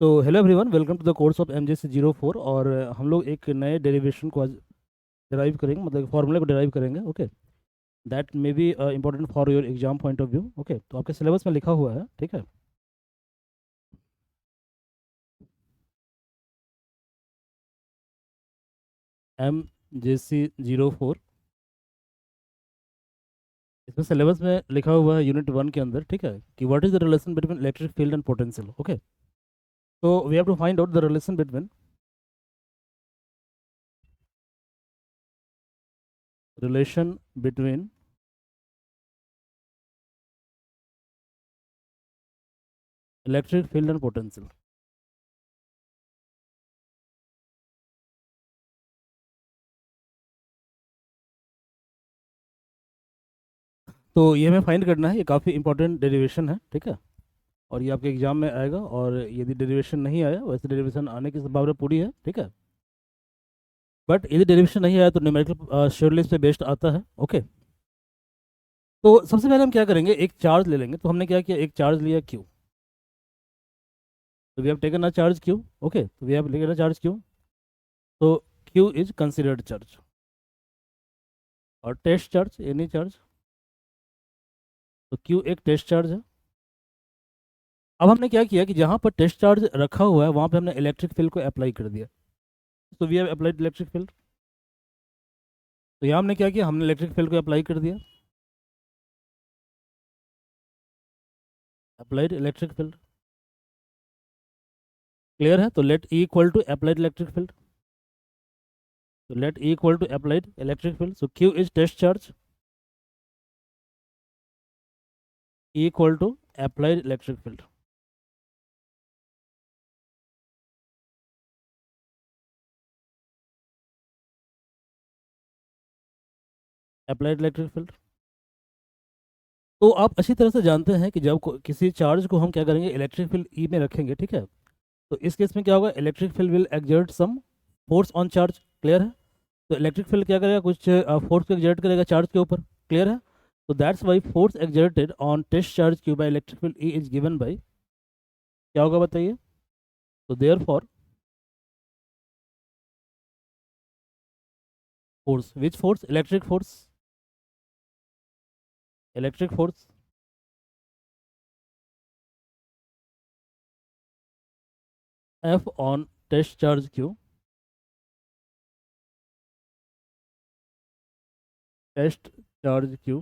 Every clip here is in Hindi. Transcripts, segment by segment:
तो hello everyone, welcome to the course of MJC04। और हम लोग एक नए डेरिवेशन को आज डिराइव करेंगे, मतलब फॉर्मूले को डिराइव करेंगे। Okay, that may be important for your exam point of view. Okay, तो आपके सिलेबस में लिखा हुआ है, ठीक है। MJC04, इसमें सिलेबस में लिखा हुआ है यूनिट 1 के अंदर, ठीक है, कि what is the relation between electric field and potential. Okay, तो we have to find out the relation between electric field and potential. तो ये हमें फाइंड करना है, ये काफ़ी इंपॉर्टेंट डेरिवेशन है, ठीक है। और ये आपके एग्जाम में आएगा, और यदि डेरिवेशन नहीं आया, वैसे डेरिवेशन आने की संभावना पूरी है, ठीक है। बट यदि डेरिवेशन नहीं आया तो न्यूमेरिकल श्योरली इस पे बेस्ड आता है। ओके, तो सबसे पहले हम क्या करेंगे, एक चार्ज ले लेंगे। तो हमने क्या किया, एक चार्ज लिया क्यू। तो we have taken a charge Q. Okay, तो we have taken a charge Q. तो क्यू इज कंसिडर्ड चार्ज और टेस्ट चार्ज एनी चार्ज। तो क्यू एक टेस्ट चार्ज है। अब हमने क्या किया कि जहाँ पर टेस्ट चार्ज रखा हुआ है वहाँ पे हमने इलेक्ट्रिक फील्ड को अप्लाई कर दिया। तो we have applied electric field. तो यहाँ हमने क्या किया, हमने इलेक्ट्रिक फील्ड को अप्लाई कर दिया, अप्लाइड इलेक्ट्रिक फील्ड। क्लियर है? तो let E equal to applied electric field. तो let E equal to applied electric field. So Q is test charge, E equal to applied electric field. Applied electric field. तो आप अच्छी तरह से जानते हैं कि जब किसी चार्ज को हम क्या करेंगे, इलेक्ट्रिक फील्ड ई में रखेंगे, ठीक है। तो इस केस में क्या होगा, electric field will exert some force on charge. Clear है? तो इलेक्ट्रिक फील्ड क्या करेगा, कुछ फोर्स को एक्सर्ट करेगा चार्ज के ऊपर। क्लियर है? तो that's why force exerted on test charge Q by electric field E is given by, क्या होगा बताइए। तो therefore force, which force, electric force, electric force F on test charge Q, test charge Q,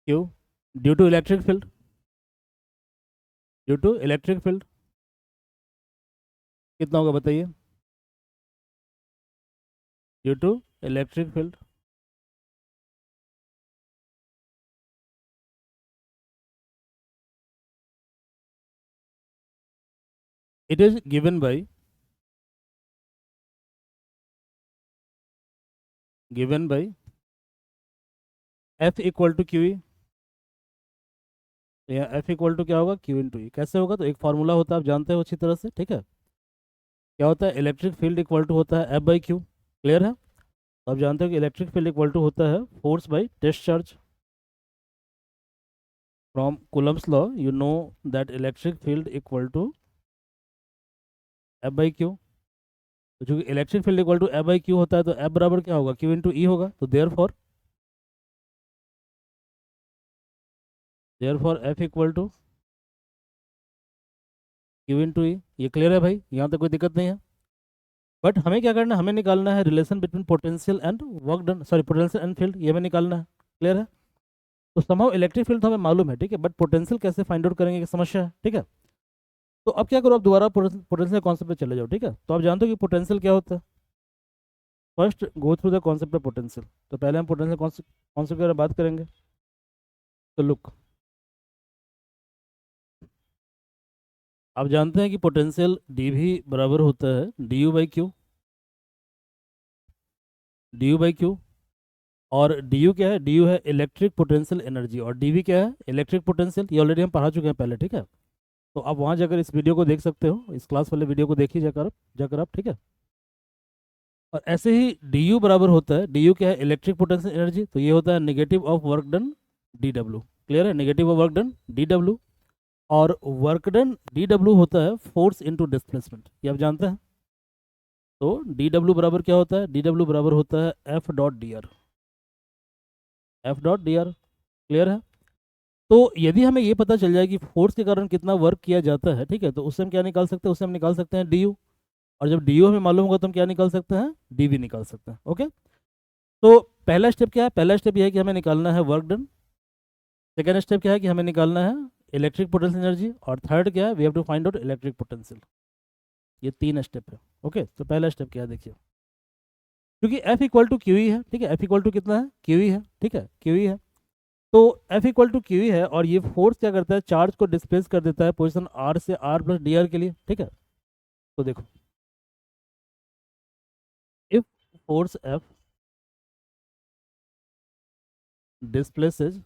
Q due to electric field, due to electric field कितना होगा बताइए, due to electric field. It is given by F equal to Q E. तो यहाँ एफ इक्वल टू क्या होगा, क्यू इन टू ई। कैसे होगा, तो एक फार्मूला होता है, आप जानते हो अच्छी तरह से, ठीक है। क्या होता है, इलेक्ट्रिक फील्ड इक्वल टू होता है एफ बाई क्यू। क्लियर है? तो आप जानते हो कि इलेक्ट्रिक फील्ड इक्वल टू होता है force by test charge. From Coulomb's law you know that electric field equal to F by Q. तो चूंकि electric field equal to F by Q होता है, तो एफ बराबर क्या होगा, क्यू इंटू ई होगा। तो therefore F equal to Q into E. ये क्लियर है भाई? यहाँ तक कोई दिक्कत नहीं है। बट हमें क्या करना है, हमें निकालना है relation between potential and work done, sorry potential and field, ये हमें निकालना है। क्लियर है? तो समहाउ इलेक्ट्रिक फील्ड तो हमें मालूम है, ठीक है, बट पोटेंशियल कैसे फाइंड आउट करेंगे, एक समस्या है, ठीक है। तो अब क्या करो, आप दोबारा पोटेंशियल कॉन्सेप्ट पे चले जाओ, ठीक है। तो आप जानते हो कि पोटेंशियल क्या होता है। First go through the concept of potential. तो पहले हम पोटेंशियल कॉन्सेप्ट के बारे में बात करेंगे। तो लुक, आप जानते हैं कि पोटेंशियल डी भी बराबर होता है D U by Q, D U by Q. और डी यू क्या है, डी यू है इलेक्ट्रिक पोटेंशियल एनर्जी, और डी वी क्या है, इलेक्ट्रिक पोटेंशियल। ये ऑलरेडी हम पढ़ा चुके हैं पहले, ठीक है। तो आप वहाँ जाकर इस वीडियो को देख सकते हो, इस क्लास वाले वीडियो को देखिए जाकर आप, ठीक है। और ऐसे ही डी यू बराबर होता है, डी यू क्या है, इलेक्ट्रिक पोटेंशियल एनर्जी। तो ये होता है negative of work done D W. Clear है? Negative of work done D W. और वर्क डन डी डब्ल्यू होता है फोर्स इनटू डिस्प्लेसमेंट, ये आप जानते हैं। तो डी डब्ल्यू बराबर क्या होता है, डी डब्ल्यू बराबर होता है F dot D R, F dot D are. Clear है। तो यदि हमें ये पता चल जाए कि फोर्स के कारण कितना वर्क किया जाता है, ठीक है, तो उससे हम क्या निकाल सकते हैं, उससे हम निकाल सकते हैं डी यू। और जब डी यू हमें मालूम होगा तो हम क्या निकाल सकते हैं, डी वी निकाल सकते हैं। ओके। तो पहला स्टेप क्या है, पहला स्टेप यह है कि हमें निकालना है वर्क डन। सेकेंड स्टेप क्या है कि हमें निकालना है इलेक्ट्रिक पोटेंशियल एनर्जी। और थर्ड क्या है, we have to find out electric potential. ये तीन स्टेप है। ओके। तो पहला स्टेप क्या है देखिए, क्योंकि F equal to Q E है, ठीक है, F इक्वल टू कितना है, क्यू ई है, ठीक है, क्यू ई है। तो F equal to Q E है, और ये फोर्स क्या करता है, चार्ज को डिस्प्लेस कर देता है पोजीशन R से R प्लस डी आर के लिए, ठीक है। तो देखो, if force F displaces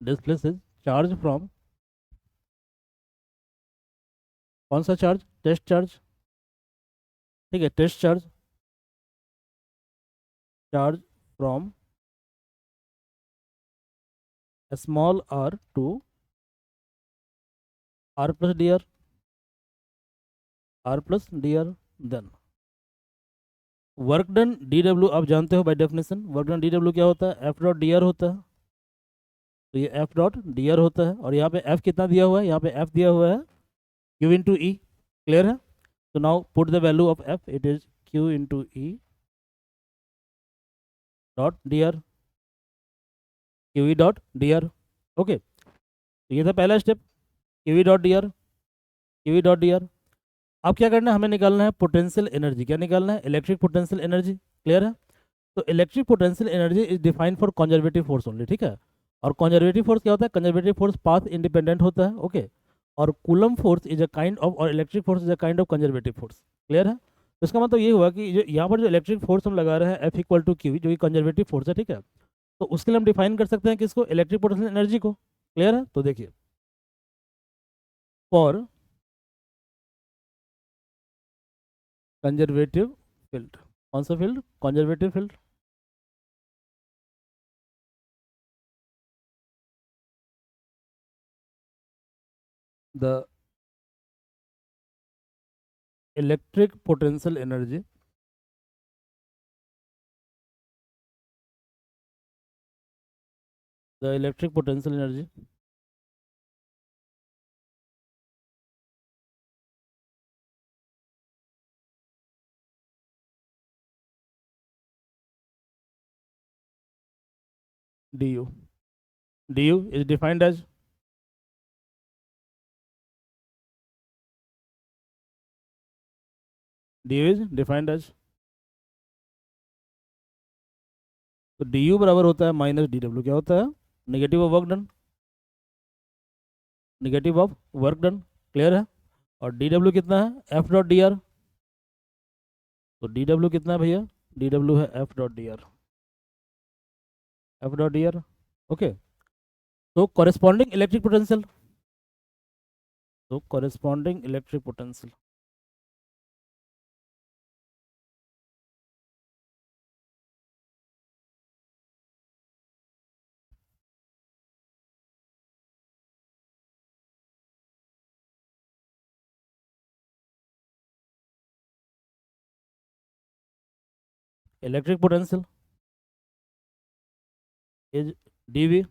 displaces charge from, कौन सा चार्ज, टेस्ट चार्ज, ठीक है, test charge, charge from small r to R plus D R, R plus D R, then work done D W आप जानते हो by definition, work done D W क्या होता है, एफ डॉट डी आर होता है। तो ये एफ डॉट डी आर होता है, और यहाँ पे एफ कितना दिया हुआ है, यहाँ पे एफ दिया हुआ है क्यू इंटू ई। क्लियर है। तो now put the value of F, it is Q into E dot D are, Q E dot D R. Okay. तो ये था पहला step, Q E dot D are, Q E dot D R. अब क्या करना है, हमें निकालना है पोटेंशियल एनर्जी। क्या निकालना है, इलेक्ट्रिक पोटेंशियल एनर्जी। क्लियर है। तो electric potential energy is defined for conservative force only, ठीक है। और कंजर्वेटिव फोर्स क्या होता है, कंजर्वेटिव फोर्स पाथ इंडिपेंडेंट होता है। ओके। और Coulomb force is a kind of, और electric force is a kind of conservative force. Clear है। तो इसका मतलब ये हुआ कि जो यहाँ पर जो इलेक्ट्रिक फोर्स हम लगा रहे हैं एफ इक्वल टू क्यू, जो कि कंजर्वेटिव फोर्स है, ठीक है, तो उसके लिए हम डिफाइन कर सकते हैं किसको, इलेक्ट्रिक पोटेंशियल एनर्जी को। क्लियर है। तो देखिए, फॉर कंजर्वेटिव फील्ड, कौन सा field, conservative field, the electric potential energy the electric potential energy du, du is defined as, du is defined as, तो du बराबर होता है माइनस डी डब्ल्यू, क्या होता है, negative of work done, negative of work done. Clear है। और डी डब्ल्यू कितना है, एफ डॉट डी आर। तो डी डब्ल्यू कितना है भैया, डी डब्ल्यू है F dot D R, F dot D R. Okay. तो कॉरेस्पॉन्डिंग इलेक्ट्रिक पोटेंशियल, तो corresponding electric potential, electric potential is D V.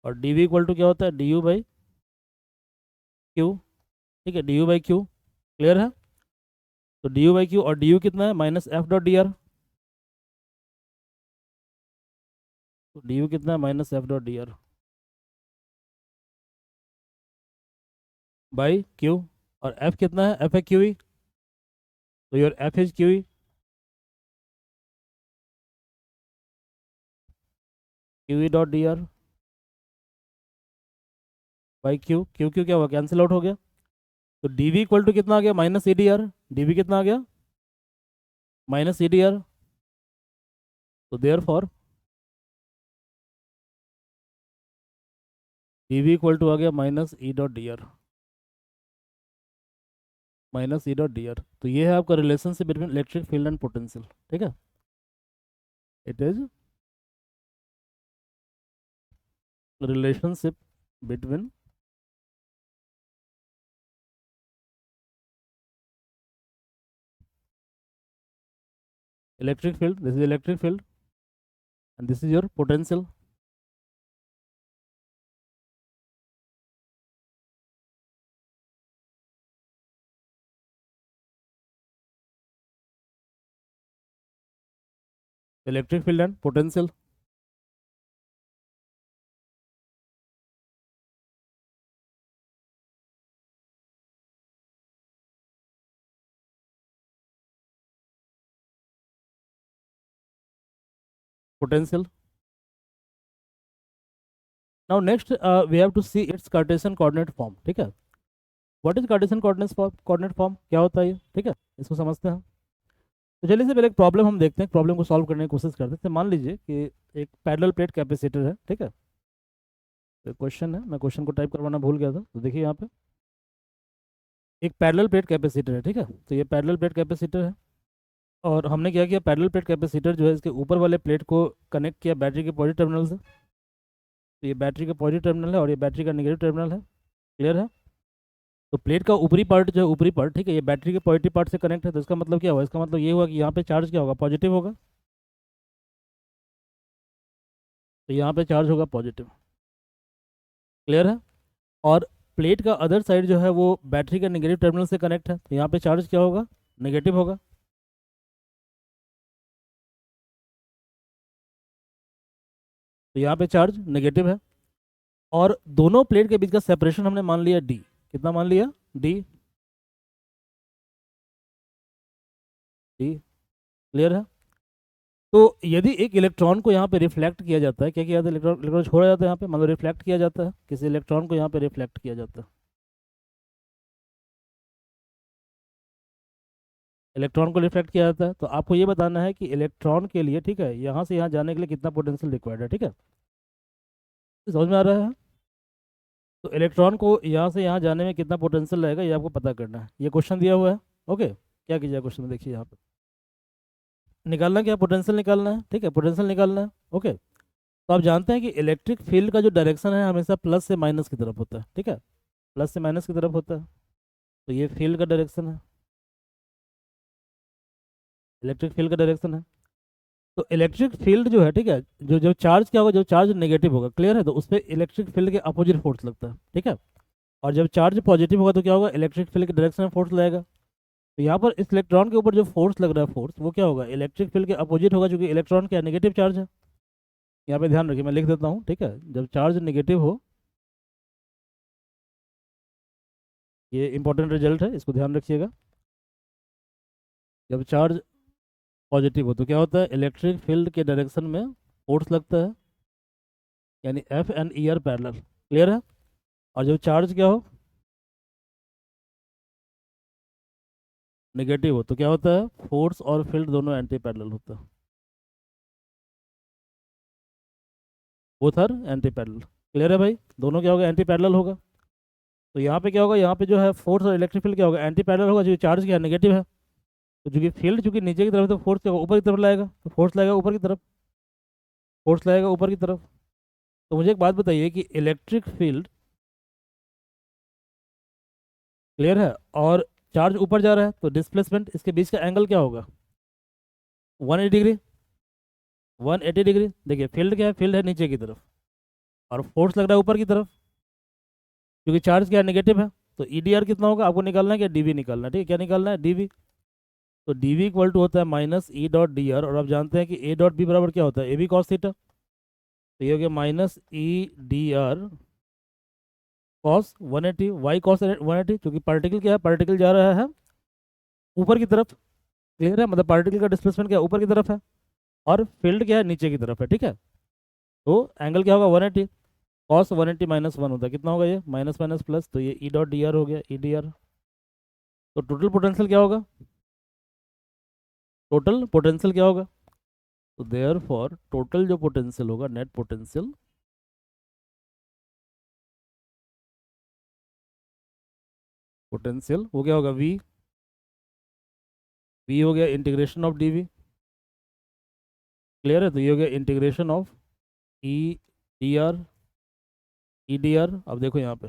और डी वी इक्वल टू क्या होता है, डी यू बाई क्यू, ठीक है, D U by Q. Clear है। तो डी यू बाई क्यू, और डी यू कितना है, minus F dot D R. तो डी यू कितना है, minus F dot D R by Q. और एफ कितना है, एफ है क्यू ई। तो your F is Q E, Q E dot D R by Q, Q Q क्या हुआ, कैंसिल आउट हो गया। तो डी वी इक्वल टू कितना आ गया, minus E D R. D V कितना आ गया, माइनस ई डी आर। तो therefore D we equal to आ गया minus E dot D R, minus E dot D R. तो ये है आपका relationship between electric field and potential, ठीक है। It is relationship between electric field, this is electric field, and this is your potential. Electric field and potential. Potential. Now next we have to see its Cartesian coordinate form. ठीक है, what is Cartesian coordinate form, क्या होता है ये? ठीक है, इसको समझते हैं हम। तो चलिए से पहले एक प्रॉब्लम हम देखते हैं, प्रॉब्लम को सॉल्व करने की कोशिश करते हैं। तो मान लीजिए कि एक पैरेलल प्लेट कैपेसिटर है, ठीक है। तो क्वेश्चन है, मैं क्वेश्चन को टाइप करवाना भूल गया था, तो देखिए यहाँ पे एक पैरेलल प्लेट कैपेसिटर है, ठीक है। तो ये पैरेलल प्लेट कैपेसिटर है, और हमने क्या किया, पैरेलल प्लेट कैपेसिटर जो है इसके ऊपर वाले प्लेट को कनेक्ट किया बैटरी के पॉजिटिव टर्मिनल से। तो ये बैटरी का पॉजिटिव टर्मिनल है और ये बैटरी का नेगेटिव टर्मिनल है, क्लियर है। तो प्लेट का ऊपरी पार्ट जो है, ऊपरी पार्ट, ठीक है, ये बैटरी के पॉजिटिव पार्ट से कनेक्ट है। तो इसका मतलब क्या हुआ, इसका मतलब ये हुआ कि यहाँ पे चार्ज क्या होगा, पॉजिटिव होगा। तो यहाँ पे चार्ज होगा पॉजिटिव, क्लियर है। और प्लेट का अदर साइड जो है वो बैटरी के नेगेटिव टर्मिनल से कनेक्ट है। तो यहाँ पे चार्ज क्या होगा, नेगेटिव होगा। तो यहाँ पे चार्ज नेगेटिव है, और दोनों प्लेट के बीच का सेपरेशन हमने मान लिया डी। कितना मान लिया, डी। डी, क्लियर है। तो यदि एक इलेक्ट्रॉन को यहाँ पे रिफ्लेक्ट किया जाता है, क्या किया जाता है, इलेक्ट्रॉन इलेक्ट्रॉन छोड़ा जाता है यहाँ पे, मतलब रिफ्लेक्ट किया जाता है, किसी इलेक्ट्रॉन को यहाँ पे रिफ्लेक्ट किया जाता है। इलेक्ट्रॉन को रिफ्लेक्ट किया जाता है, तो आपको ये बताना है कि इलेक्ट्रॉन के लिए, ठीक है, यहाँ से यहाँ जाने के लिए कितना पोटेंशियल रिक्वायर्ड है, ठीक है। समझ में आ रहा है? तो इलेक्ट्रॉन को यहाँ से यहाँ जाने में कितना पोटेंशियल रहेगा, ये आपको पता करना है। ये क्वेश्चन दिया हुआ है, ओके। क्या कीजिए क्वेश्चन में, देखिए यहाँ पे निकालना क्या, पोटेंशियल निकालना है, ठीक है, पोटेंशियल निकालना है, ओके। तो आप जानते हैं कि इलेक्ट्रिक फील्ड का जो डायरेक्शन है हमेशा प्लस से माइनस की तरफ होता है, ठीक है, प्लस से माइनस की तरफ होता है। तो ये फील्ड का डायरेक्शन है, इलेक्ट्रिक फील्ड का डायरेक्शन है। तो इलेक्ट्रिक फील्ड जो है, ठीक है, जो जो चार्ज क्या होगा, जो चार्ज नेगेटिव होगा, क्लियर है, तो उस पर इलेक्ट्रिक फील्ड के अपोजिट फोर्स लगता है, ठीक है। और जब चार्ज पॉजिटिव होगा तो क्या होगा, इलेक्ट्रिक फील्ड के डायरेक्शन में फोर्स लगेगा। तो यहाँ पर इस इलेक्ट्रॉन के ऊपर जो फोर्स लग रहा है, फोर्स वो क्या होगा, इलेक्ट्रिक फील्ड के अपोजिट होगा, क्योंकि इलेक्ट्रॉन क्या नेगेटिव चार्ज है। यहाँ पे ध्यान रखिए, मैं लिख देता हूँ, ठीक है। जब चार्ज नेगेटिव हो, ये इंपॉर्टेंट रिजल्ट है, इसको ध्यान रखिएगा। जब चार्ज पॉजिटिव हो तो क्या होता है, इलेक्ट्रिक फील्ड के डायरेक्शन में फोर्स लगता है, यानी F and E R parallel, clear है। और जब चार्ज क्या हो, नेगेटिव हो, तो क्या होता है, फोर्स और फील्ड दोनों एंटी पैरेलल होता है, both are anti parallel, clear है भाई। दोनों क्या होगा, एंटी पैरेलल होगा। तो यहाँ पे क्या होगा, यहाँ पे जो है फोर्स और इलेक्ट्रिक फील्ड क्या होगा, एंटी पैरेलल होगा, जो चार्ज क्या है, नेगेटिव है। तो जो कि फील्ड चूंकि नीचे की तरफ है, तो फोर्स क्या होगा, ऊपर की तरफ लाएगा, तो फोर्स लगेगा ऊपर की तरफ, फोर्स लगेगा ऊपर की तरफ। तो मुझे एक बात बताइए कि इलेक्ट्रिक फील्ड, क्लियर है, और चार्ज ऊपर जा रहा है, तो डिस्प्लेसमेंट, इसके बीच का एंगल क्या होगा, 180 डिग्री। 180 डिग्री, देखिए फील्ड क्या है, फील्ड है नीचे की तरफ, और फोर्स लग रहा है ऊपर की तरफ, क्योंकि चार्ज क्या है, नेगेटिव है। तो ई डी आर कितना होगा, आपको निकालना है, क्या डी वी निकालना है, ठीक है, क्या निकालना है, डी वी। तो डी वी इक्वल टू होता है minus E dot D R, और आप जानते हैं कि ए डॉट बी बराबर क्या होता है, ए बी कॉस थीटा। तो ये हो गया minus E D R cos 180 why cos 180, क्योंकि पार्टिकल क्या है, पार्टिकल जा रहा है ऊपर की तरफ, क्लियर है, मतलब पार्टिकल का डिस्प्लेसमेंट क्या है, ऊपर की तरफ है, और फील्ड क्या है, नीचे की तरफ है, ठीक है। तो एंगल क्या होगा, 180, कॉस 180 माइनस 1 होता है, कितना होगा ये, माइनस माइनस प्लस, तो ये ई डॉट डी आर हो गया, ई डी आर। तो टोटल पोटेंशियल क्या होगा, टोटल पोटेंशियल क्या होगा, तो देयर फॉर टोटल जो पोटेंशियल होगा, नेट पोटेंशियल, पोटेंशियल वो क्या होगा, वी। वी हो गया integration of D V, clear है। तो ये हो गया integration of E D R E D R. अब देखो यहाँ पे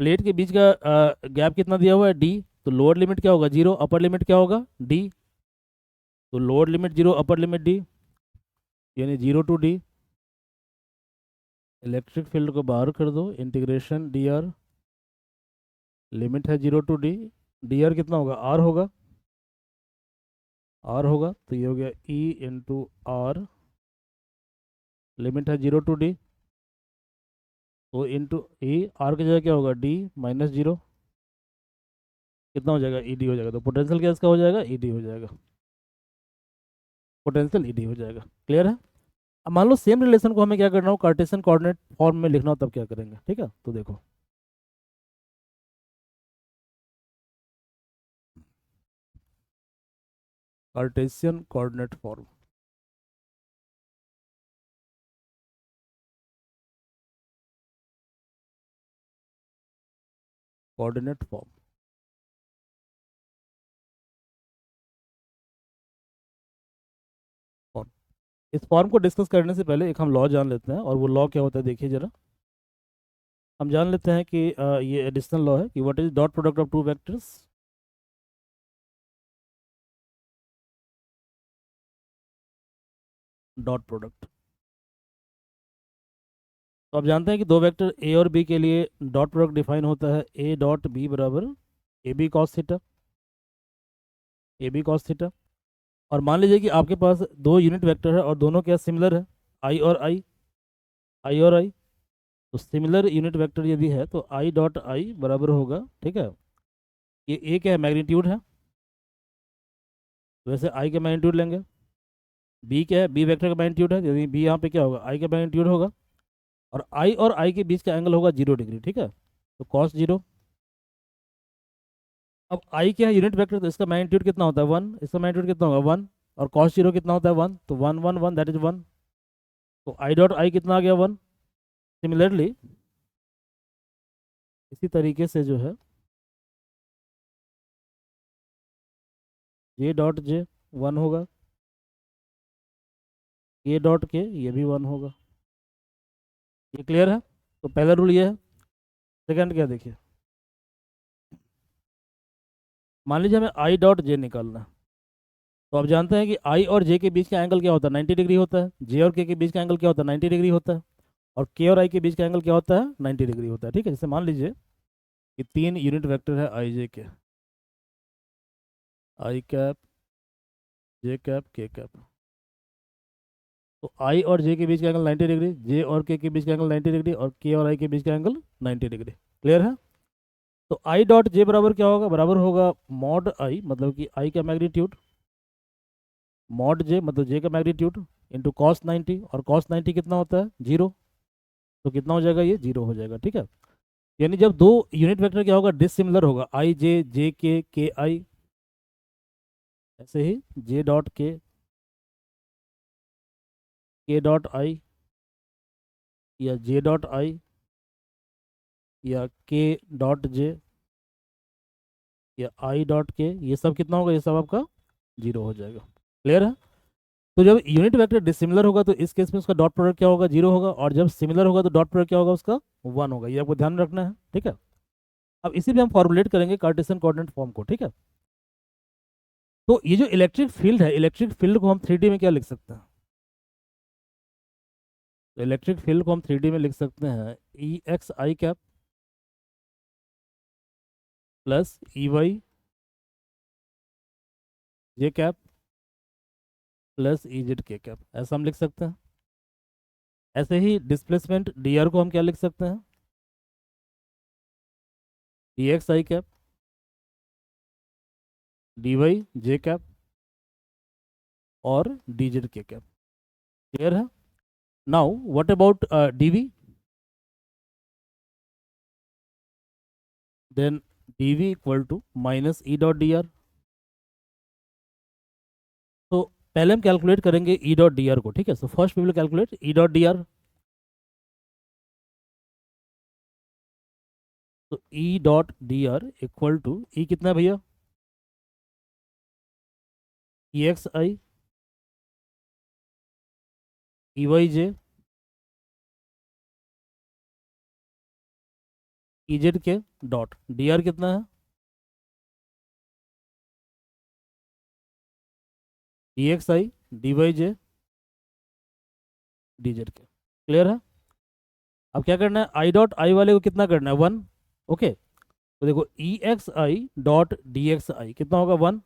प्लेट के बीच का गैप कितना दिया हुआ है, डी। तो लोअर लिमिट क्या होगा, जीरो, अपर लिमिट क्या होगा, डी। तो lower limit zero, upper limit D, यानी zero to D. Electric field को बाहर कर दो, इंटीग्रेशन डी आर, लिमिट है zero to D. D R कितना होगा, आर होगा, आर होगा। तो ये हो गया ई इंटू आर, लिमिट है जीरो टू डी। तो इंटू ई, आर की जगह क्या होगा, डी माइनस जीरो, कितना हो जाएगा, ई डी हो जाएगा। तो पोटेंशियल क्या इसका हो जाएगा, ई डी हो जाएगा, पोटेंशियल ई डी हो जाएगा। क्लियर है। अब मान लो सेम रिलेशन को हमें क्या करना हो, कार्टेशियन कोऑर्डिनेट फॉर्म में लिखना हो, तब क्या करेंगे, ठीक है। तो देखो Cartesian coordinate form, coordinate form. Form, इस फॉर्म को डिस्कस करने से पहले एक हम लॉ जान लेते हैं, और वो लॉ क्या होता है देखिए जरा। हम जान लेते हैं कि ये एडिशनल लॉ है कि what is dot product of two vectors. Dot product, तो आप जानते हैं कि दो वेक्टर ए और बी के लिए डॉट प्रोडक्ट डिफाइन होता है ए डॉट बी बराबर A B cos theta, A B cos theta. और मान लीजिए कि आपके पास दो यूनिट वेक्टर है और दोनों क्या सिमिलर है, आई और आई, आई और आई। तो सिमिलर यूनिट वेक्टर यदि है तो आई डॉट आई बराबर होगा, ठीक है, ये ए क्या है, मैग्नीट्यूड है, वैसे आई का मैग्नीट्यूड लेंगे। बी क्या है, बी वेक्टर का मैग्नीट्यूड है, यदि बी यहाँ पे क्या होगा, आई का मैग्नीट्यूड होगा। और आई के बीच का एंगल होगा जीरो डिग्री, ठीक है। तो कॉस जीरो। अब आई क्या है, यूनिट वेक्टर, तो इसका मैग्नीट्यूड कितना होता है, वन, इसका मैग्नीट्यूड कितना होगा, वन। और कॉस जीरो कितना होता है, वन, तो one one one, that is one. तो आई डॉट आई कितना आ गया, वन। सिमिलरली इसी तरीके से जो है जे डॉट जे वन होगा, के डॉट के ये भी वन होगा। ये क्लियर है। तो पहला रूल ये है। सेकंड क्या देखिए, मान लीजिए हमें आई डॉट जे निकालना है। तो आप जानते हैं कि आई और जे के बीच का एंगल क्या होता है, 90 डिग्री होता है। जे और के बीच का एंगल क्या होता है, 90 डिग्री होता है। और के और आई के बीच का एंगल क्या होता है, 90 डिग्री होता है, ठीक है। जैसे मान लीजिए कि तीन यूनिट वेक्टर है आई जे के, आई कैप, जे कैप, के कैप। तो आई और जे के बीच का एंगल 90 डिग्री, जे और के बीच का एंगल 90 डिग्री, और के और आई के बीच का एंगल 90 डिग्री। क्लियर है। तो आई डॉट जे बराबर क्या होगा, बराबर होगा मॉड आई, मतलब कि आई का मैग्नीट्यूड, मॉड जे मतलब जे का मैग्नीट्यूड, इंटू कॉस 90। और कॉस 90 कितना होता है, जीरो। तो कितना हो जाएगा, ये जीरो हो जाएगा, ठीक है। यानी जब दो यूनिट वेक्टर क्या होगा, डिसिमिलर होगा, आई जे, जे के आई, ऐसे ही जे डॉट के डॉट आई, या जे डॉट आई, या के डॉट जे, या आई डॉट के, ये सब कितना होगा, ये सब आपका जीरो हो जाएगा। क्लियर है। तो जब यूनिट वेक्टर डिसिमिलर होगा तो इस केस में उसका डॉट प्रोडक्ट क्या होगा, जीरो होगा। और जब सिमिलर होगा तो डॉट प्रोडक्ट क्या होगा उसका, वन होगा। ये आपको ध्यान रखना है, ठीक है। अब इसी पे हम फॉर्मुलेट करेंगे कार्टेशियन कोऑर्डिनेट फॉर्म को, ठीक है। तो ये जो इलेक्ट्रिक फील्ड है, इलेक्ट्रिक फील्ड को हम 3D में क्या लिख सकते हैं, तो इलेक्ट्रिक फील्ड को हम 3D में लिख सकते हैं ई X I cap plus E Y J cap plus E Z K cap, ऐसा हम लिख सकते हैं। ऐसे ही डिस्प्लेसमेंट डी आर को हम क्या लिख सकते हैं, D X I cap D Y J cap और D Z K cap. Clear है। Now what about D V, then D we equal to minus E dot D R. तो पहले हम कैलकुलेट करेंगे ई डॉट डी आर को, ठीक है। So first we will calculate E dot D R. तो E dot D R equal to, E कितना है भैया, E X I E Y J E Z K dot D R कितना है, D X I D Y J D Z K. Clear है। अब क्या करना है, आई डॉट आई वाले को कितना करना है, वन। ओके, तो देखो E X I dot D X I कितना होगा, वन।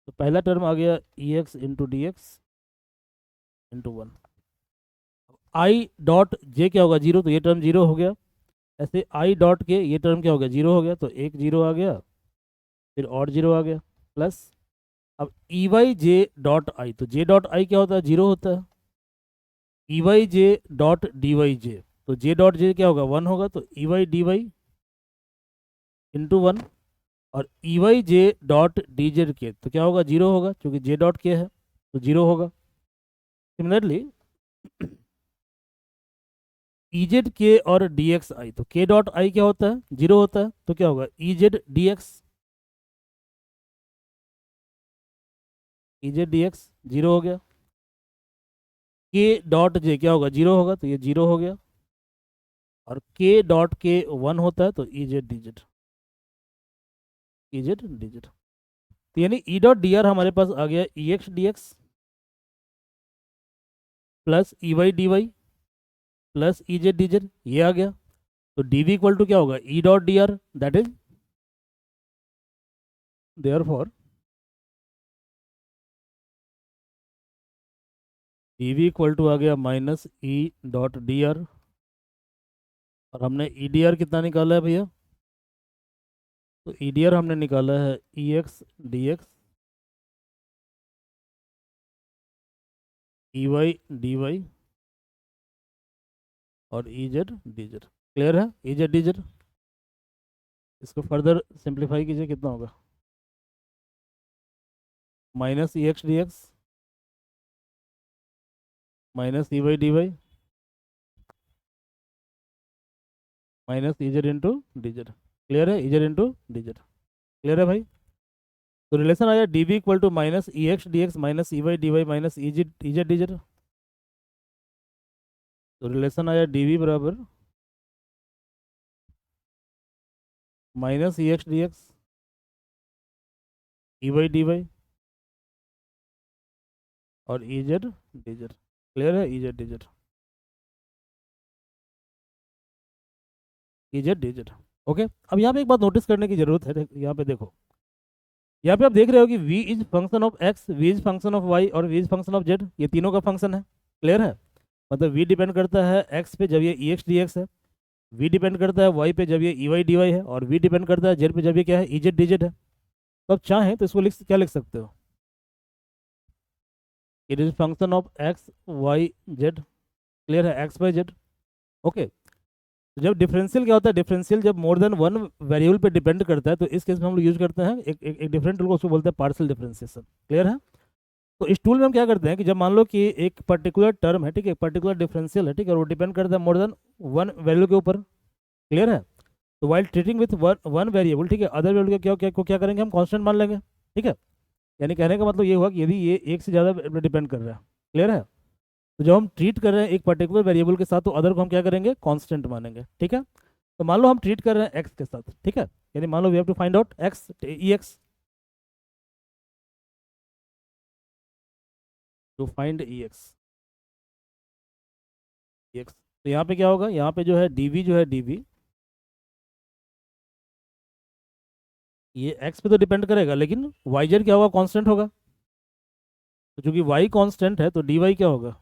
तो पहला टर्म आ गया E x into D X into one. I dot J क्या होगा, जीरो, तो ये टर्म जीरो हो गया। ऐसे आई डॉट के ये टर्म क्या हो गया, जीरो हो गया, तो एक जीरो आ गया, फिर और जीरो आ गया, प्लस अब ई वाई जे डॉट आई, तो जे डॉट आई क्या होता है, जीरो होता है। E Y J dot D Y J, तो जे डॉट जे क्या होगा, वन होगा, तो E Y D Y into one. और E Y J dot D Z K तो क्या होगा, जीरो होगा, क्योंकि जे डॉट के है तो जीरो होगा। सिमिलरली ई जेड के और डी एक्स आई, तो के डॉट आई क्या होता है, जीरो होता है, तो क्या होगा, E Z D X, E Z D x zero हो गया। के डॉट जे क्या होगा, जीरो होगा, तो ये जीरो हो गया। और के डॉट के वन होता है, तो E Z D Z, E Z D Z. तो यानी ई डॉट डी आर हमारे पास आ गया E X D X plus E Y D Y plus E Z D Z, ये आ गया। तो डी वी इक्वल टू क्या होगा, E dot D R, that is therefore D we equal to आ गया minus E dot D R. और हमने ई डी आर कितना निकाला है भैया, तो ई डी आर हमने निकाला है E X D X E Y D Y और E Z D Z. Clear है, ई जेड डी जेड। इसको फर्दर सिंप्लीफाई कीजिए, कितना होगा, माइनस ई X D X minus E Y D Y minus ई Z into D Z. Clear है, E Z into D Z. Clear है भाई। तो रिलेशन आया D B equal to minus E X D X minus E Y D Y minus E Z D Z. तो रिलेशन आया डी वी बराबर माइनस ई X D X E Y D Y और E Z D Z. Clear है, E Z D Z, E Z D Z. Okay, अब यहाँ पे एक बात नोटिस करने की जरूरत है, यहाँ पे देखो, यहाँ पे आप देख रहे हो कि v is function of x, v is function of y और v is function of z, ये तीनों का फंक्शन है। क्लियर है, मतलब v डिपेंड करता है x पे जब ये ई एक्स डी एक्स है, v डिपेंड करता है y पे जब ये ई वाई डी वाई है, और v डिपेंड करता है z पे जब ये क्या है, ई जेड डी जेड है। तो आप चाहें तो इसको क्या लिख सकते हो, it is function of x y z। Clear है, x y z। ओके, तो जब डिफरेंशियल क्या होता है, डिफरेंशियल जब मोर देन वन वेरिएबल पे डिपेंड करता है, तो इस केस में हम लोग यूज करते हैं एक डिफरेंट टूल को, उसको बोलते हैं पार्शियल डिफरेंशिएशन। क्लियर है। तो इस टूल में हम क्या करते हैं कि जब मान लो कि एक पर्टिकुलर टर्म है, ठीक है, पर्टिकुलर डिफरेंशियल है, ठीक है, वो डिपेंड करता है मोर देन वन वैल्यू के ऊपर। क्लियर है। तो while treating with one variable, ठीक है, अदर वेरिएबल क्या करेंगे, हम कांस्टेंट मान लेंगे। ठीक है, यानी कहने का मतलब ये हुआ कि यदि ये एक से ज़्यादा डिपेंड कर रहा है। क्लियर है। तो जब हम ट्रीट कर रहे हैं एक पर्टिकुलर वेरिएबल के साथ, तो अदर को हम क्या करेंगे, कांस्टेंट मानेंगे। ठीक है, तो मान लो हम ट्रीट कर रहे हैं एक्स के साथ, ठीक है, यानी मान लो we have to find out X E X, to find E X E X. तो यहाँ पे क्या होगा, यहाँ पे जो है डी वी जो है डी वी, ये एक्स पे तो डिपेंड करेगा, लेकिन वाई जेड क्या होगा, कांस्टेंट होगा। तो चूंकि वाई कांस्टेंट है, तो डी वाई क्या होगा,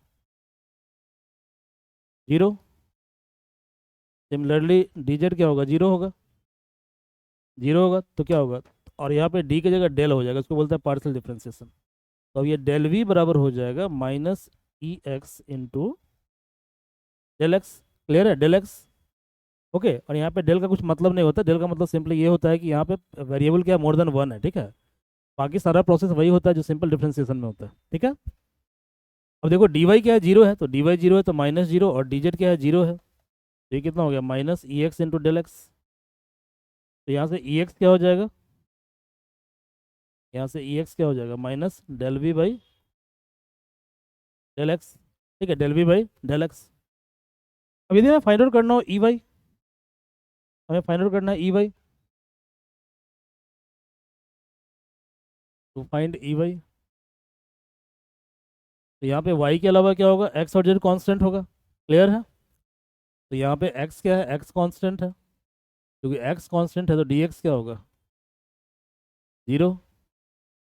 जीरो। सिमिलरली डी जेड क्या होगा, जीरो होगा, जीरो होगा, तो क्या होगा, और यहाँ पे डी की जगह डेल हो जाएगा, उसको बोलते हैं पार्शियल डिफरेंशिएशन। तो अब ये डेल वी बराबर हो जाएगा माइनस ई x into del X. Clear है, डेल एक्स। ओके, और यहाँ पे डेल का कुछ मतलब नहीं होता, डेल का मतलब सिंपली ये होता है कि यहाँ पे वेरिएबल क्या मोर देन वन है। ठीक है, बाकी सारा प्रोसेस वही होता है जो सिंपल डिफरेंशिएशन में होता है। ठीक है, अब देखो डी वाई क्या है, जीरो है, तो डी वाई जीरो है, तो माइनस जीरो, और डी जेड क्या है, जीरो है, तो ये कितना हो गया, माइनस ई एक्स इंटू डेल एक्स। तो यहाँ से ई एक्स क्या हो जाएगा, यहाँ से ई एक्स क्या हो जाएगा, minus del V by del X. ठीक है, del V by del X. अब यदि मैं फाइंड आउट करना हो ई वाई, हमें फाइंड आउट करना है E Y, to find E Y. तो यहाँ पे y के अलावा क्या होगा, x और z कांस्टेंट होगा, क्लियर है। तो यहाँ पे x क्या है, x कांस्टेंट है, क्योंकि x कांस्टेंट है तो dx क्या होगा, 0।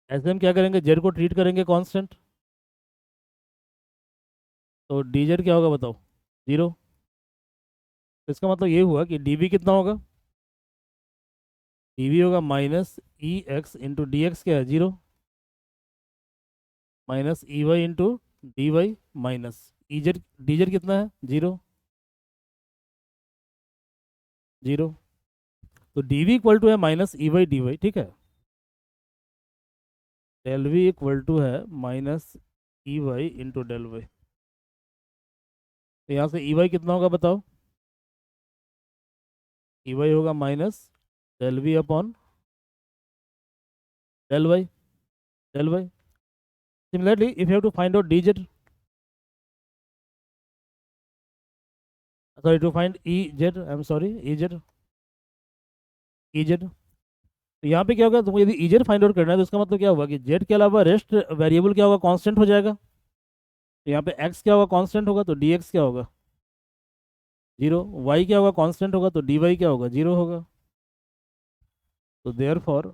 ऐसे हम क्या करेंगे, z को ट्रीट करेंगे कांस्टेंट, तो dz क्या होगा बताओ, 0। इसका मतलब ये हुआ कि dv कितना होगा, dv होगा माइनस ई एक्स इंटू डी एक्स, क्या है 0, माइनस ई y into d Y, minus E Z, D z कितना है 0, 0। तो डी वी इक्वल टू है minus E Y D y, ठीक है। डेल वी इक्वल टू है माइनस ई वाई इंटू डेल वाई। तो यहाँ से ई वाई कितना होगा बताओ, ई वाई होगा minus del v upon del y, del Y. Similarly if you have to find out d z, sorry to find e z, I am sorry e z, E z. तो यहाँ पे क्या होगा, तुमको यदि ई जेड फाइंड आउट करना है तो इसका मतलब क्या होगा कि जेड के अलावा रेस्ट वेरिएबल क्या होगा, कांस्टेंट हो जाएगा। तो यहाँ पे एक्स क्या होगा, कांस्टेंट होगा, तो डी एक्स क्या होगा 0, वाई क्या होगा, कांस्टेंट होगा, तो डी वाई क्या होगा 0 होगा। तो therefore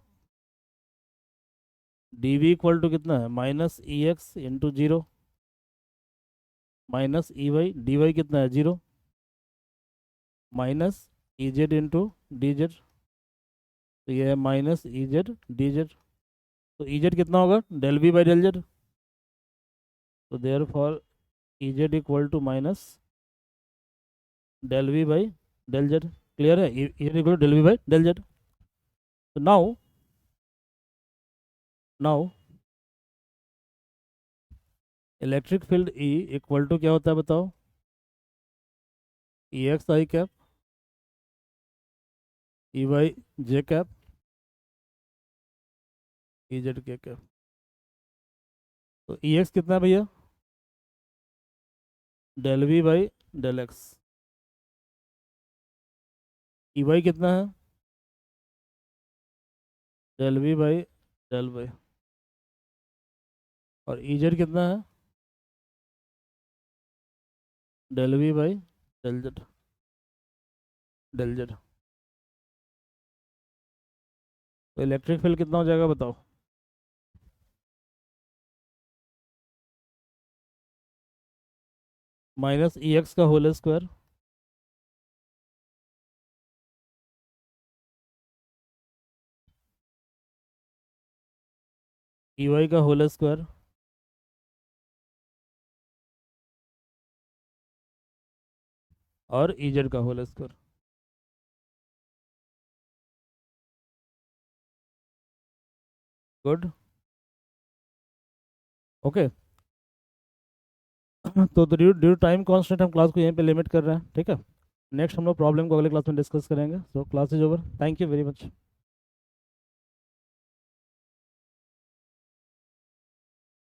D we equal to कितना है, माइनस ई x into 0 minus E Y, D Y कितना है 0 माइनस ई जेड इंटू डी जेड। तो ये है minus E Z D Z. तो ई जेड कितना होगा, del V by del Z. तो therefore E Z equal to minus del V by del Z, clear है, E Z equal to del V by del Z. तो now electric field E equal to क्या होता है बताओ, E X I cap E Y J cap E Z K cap. तो ई एक्स कितना है भैया, del V by del X. E Y कितना है, del V by del Y. और ई जेड कितना है, del V by del Z, del Z. तो इलेक्ट्रिक फील्ड कितना हो जाएगा बताओ, माइनस ई एक्स का होल स्क्वायर ई वाई का होल स्क्वायर और ई जेड का होल स्क्वायर। Good, okay. तो ड्यू टाइम कॉन्स्टेंट हम क्लास को यहीं पे लिमिट कर रहे हैं, ठीक है। नेक्स्ट हम लोग प्रॉब्लम को अगले क्लास में डिस्कस करेंगे। So class is over, thank you very much.